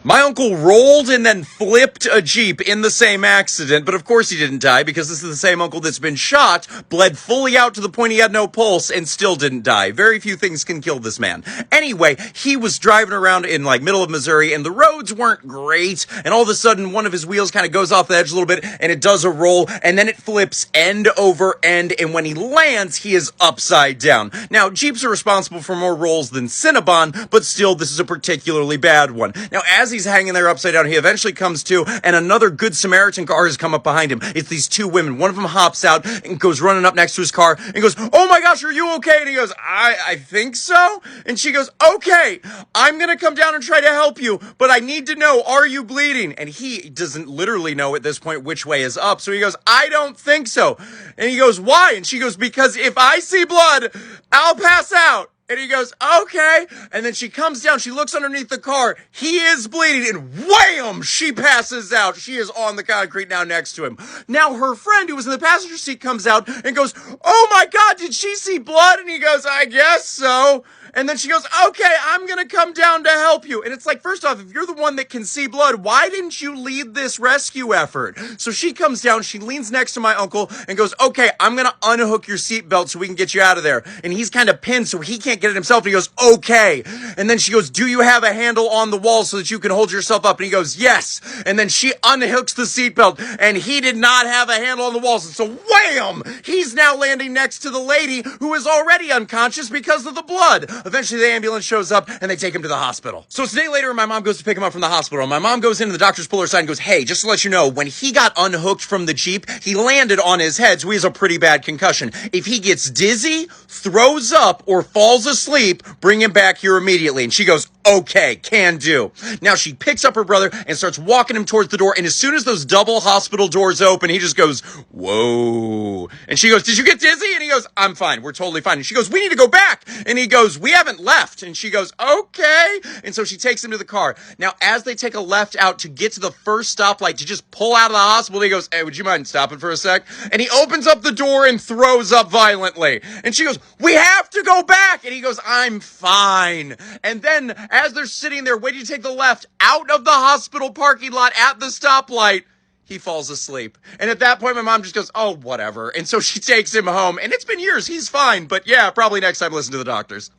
My uncle rolled and then flipped a Jeep in the same accident, but of course he didn't die because this is the same uncle that's been shot, bled fully out to the point he had no pulse, and still didn't die. Very few things can kill this man. Anyway, he was driving around in middle of Missouri and the roads weren't great, and all of a sudden one of his wheels kind of goes off the edge a little bit and it does a roll, and then it flips end over end, and when he lands, he is upside down. Now, Jeeps are responsible for more rolls than Cinnabon, but still, this is a particularly bad one. Now, as he's hanging there upside down, he eventually comes to, and another Good Samaritan car has come up behind him. It's these two women. One of them hops out and goes running up next to his car and goes, "Oh my gosh, are you okay?" And he goes, I think so. And she goes, "Okay, I'm gonna come down and try to help you, but I need to know, are you bleeding?" And he doesn't literally know at this point which way is up, so he goes, "I don't think so." And he goes, "Why?" And she goes, "Because if I see blood, I'll pass out." And he goes, "Okay." And then she comes down, she looks underneath the car, he is bleeding, and wham, she passes out. She is on the concrete now next to him. Now her friend who was in the passenger seat comes out and goes, "Oh my God, did she see blood?" And he goes, "I guess so." And then she goes, "Okay, I'm gonna come down to help you." And it's like, first off, if you're the one that can see blood, why didn't you lead this rescue effort? So she comes down, she leans next to my uncle and goes, "Okay, I'm gonna unhook your seatbelt so we can get you out of there." And he's kind of pinned so he can't get it himself. And he goes, "Okay." And then she goes, "Do you have a handle on the wall so that you can hold yourself up?" And he goes, "Yes." And then she unhooks the seatbelt and he did not have a handle on the walls. And so wham, he's now landing next to the lady who is already unconscious because of the blood. Eventually, the ambulance shows up, and they take him to the hospital. So it's a day later, and my mom goes to pick him up from the hospital. And my mom goes in, and the doctors pull her aside and goes, "Hey, just to let you know, when he got unhooked from the Jeep, he landed on his head, so he has a pretty bad concussion. If he gets dizzy, throws up, or falls asleep, bring him back here immediately." And she goes, "Okay, can do." Now she picks up her brother and starts walking him towards the door. And as soon as those double hospital doors open, he just goes, "Whoa." And she goes, "Did you get dizzy?" And he goes, "I'm fine. We're totally fine." And she goes, "We need to go back." And he goes, "We haven't left." And she goes, "Okay." And so she takes him to the car. Now, as they take a left out to get to the first stoplight to just pull out of the hospital, he goes, "Hey, would you mind stopping for a sec?" And he opens up the door and throws up violently. And she goes, "We have to go back." And he goes, "I'm fine." And then as they're sitting there waiting to take the left out of the hospital parking lot at the stoplight, he falls asleep. And at that point, my mom just goes, "Oh, whatever." And so she takes him home. And it's been years. He's fine. But yeah, probably next time listen to the doctors.